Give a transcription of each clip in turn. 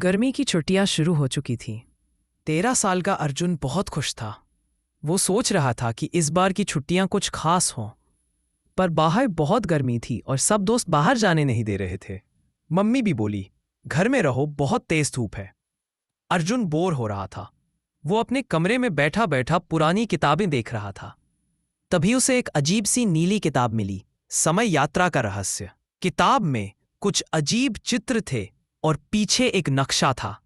गर्मी की छुट्टियां शुरू हो चुकी थीं। 13 साल का अर्जुन बहुत खुश था। वो सोच रहा था कि इस बार की छुट्टियां कुछ खास हों। पर बाहर बहुत गर्मी थी और सब दोस्त बाहर जाने नहीं दे रहे थे। मम्मी भी बोली, घर में रहो, बहुत तेज धूप है। अर्जुन बोर हो रहा था। वो अपने कमरे में बैठा बैठा पुरानी किताबें देख रहा था। तभी उसे एक अजीब सी नीली किताब मिली, समय यात्रा का रहस्य। किताब में कुछ अजीब चित्र थे और पीछे एक नक्शा था।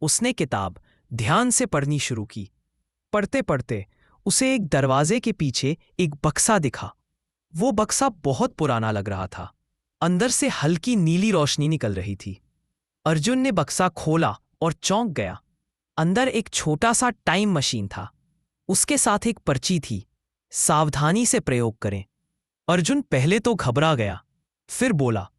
उसने किताब ध्यान से पढ़नी शुरू की। पढ़ते पढ़ते उसे एक दरवाजे के पीछे एक बक्सा दिखा। वो बक्सा बहुत पुराना लग रहा था। अंदर से हल्की नीली रोशनी निकल रही थी। अर्जुन ने बक्सा खोला और चौंक गया। अंदर एक छोटा सा टाइम मशीन था। उसके साथ एक पर्ची थी, सावधानी से प्रयोग करें। अर्जुन पहले तो घबरा गया, फिर बोला,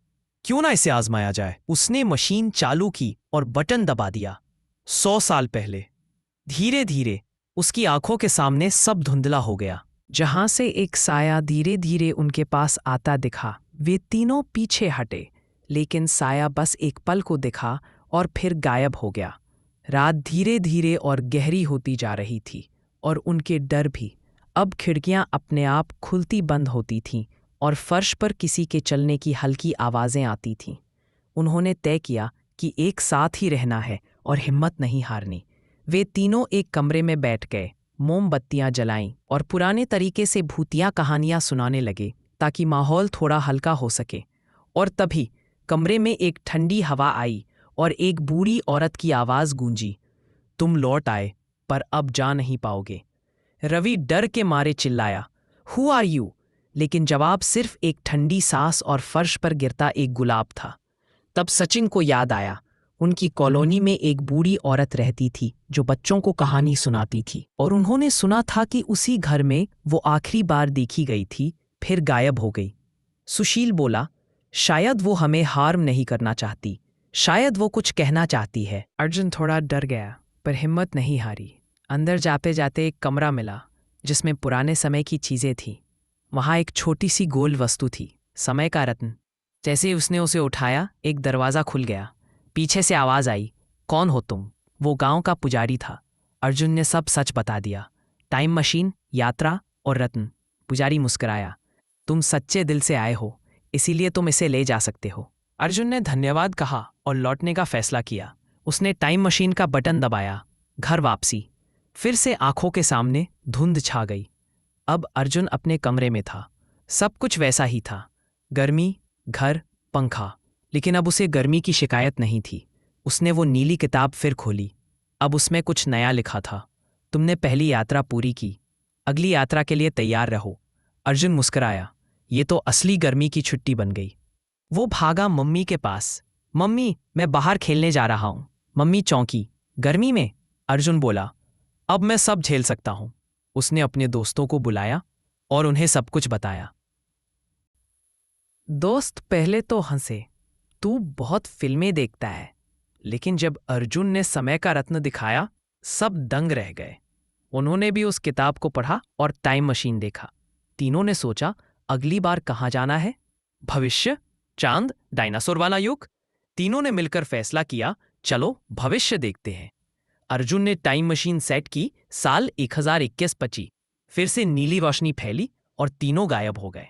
क्यों ना इसे आजमाया जाए। उसने मशीन चालू की और बटन दबा दिया। 100 साल पहले। धीरे धीरे उसकी आंखों के सामने सब धुंधला हो गया। जहां से एक साया धीरे धीरे उनके पास आता दिखा। वे तीनों पीछे हटे, लेकिन साया बस एक पल को दिखा और फिर गायब हो गया। रात धीरे धीरे और गहरी होती जा रही थी और उनके डर भी। अब खिड़कियां अपने आप खुलती बंद होती थीं और फर्श पर किसी के चलने की हल्की आवाज़ें आती थीं। उन्होंने तय किया कि एक साथ ही रहना है और हिम्मत नहीं हारनी। वे तीनों एक कमरे में बैठ गए, मोमबत्तियां जलाईं और पुराने तरीके से भूतिया कहानियां सुनाने लगे ताकि माहौल थोड़ा हल्का हो सके। और तभी कमरे में एक ठंडी हवा आई और एक बूढ़ी औरत की आवाज़ गूंजी, तुम लौट आए, पर अब जा नहीं पाओगे। रवि डर के मारे चिल्लाया, हु आर यू? लेकिन जवाब सिर्फ एक ठंडी सांस और फर्श पर गिरता एक गुलाब था। तब सचिन को याद आया, उनकी कॉलोनी में एक बूढ़ी औरत रहती थी जो बच्चों को कहानी सुनाती थी और उन्होंने सुना था कि उसी घर में वो आखिरी बार देखी गई थी, फिर गायब हो गई। सुशील बोला, शायद वो हमें हार्म नहीं करना चाहती, शायद वो कुछ कहना चाहती है। अर्जुन थोड़ा डर गया, पर हिम्मत नहीं हारी। अंदर जाते जाते एक कमरा मिला जिसमें पुराने समय की चीज़ें थीं। वहाँ एक छोटी सी गोल वस्तु थी, समय का रत्न। जैसे ही उसने उसे उठाया, एक दरवाज़ा खुल गया। पीछे से आवाज़ आई, कौन हो तुम? वो गांव का पुजारी था। अर्जुन ने सब सच बता दिया, टाइम मशीन, यात्रा और रत्न। पुजारी मुस्कुराया, तुम सच्चे दिल से आए हो, इसीलिए तुम इसे ले जा सकते हो। अर्जुन ने धन्यवाद कहा और लौटने का फैसला किया। उसने टाइम मशीन का बटन दबाया। घर वापसी। फिर से आंखों के सामने धुंध छा गई। अब अर्जुन अपने कमरे में था। सब कुछ वैसा ही था, गर्मी, घर, पंखा। लेकिन अब उसे गर्मी की शिकायत नहीं थी। उसने वो नीली किताब फिर खोली। अब उसमें कुछ नया लिखा था, तुमने पहली यात्रा पूरी की, अगली यात्रा के लिए तैयार रहो। अर्जुन मुस्कुराया, ये तो असली गर्मी की छुट्टी बन गई। वो भागा मम्मी के पास, मम्मी मैं बाहर खेलने जा रहा हूँ। मम्मी चौंकी, गर्मी में? अर्जुन बोला, अब मैं सब झेल सकता हूँ। उसने अपने दोस्तों को बुलाया और उन्हें सब कुछ बताया। दोस्त पहले तो हंसे, तू बहुत फिल्में देखता है। लेकिन जब अर्जुन ने समय का रत्न दिखाया, सब दंग रह गए। उन्होंने भी उस किताब को पढ़ा और टाइम मशीन देखा। तीनों ने सोचा, अगली बार कहाँ जाना है? भविष्य, चांद, डायनासोर वाला युग? तीनों ने मिलकर फैसला किया, चलो भविष्य देखते हैं। अर्जुन ने टाइम मशीन सेट की। साल 1021 बची। फिर से नीली रोशनी फैली और तीनों गायब हो गए।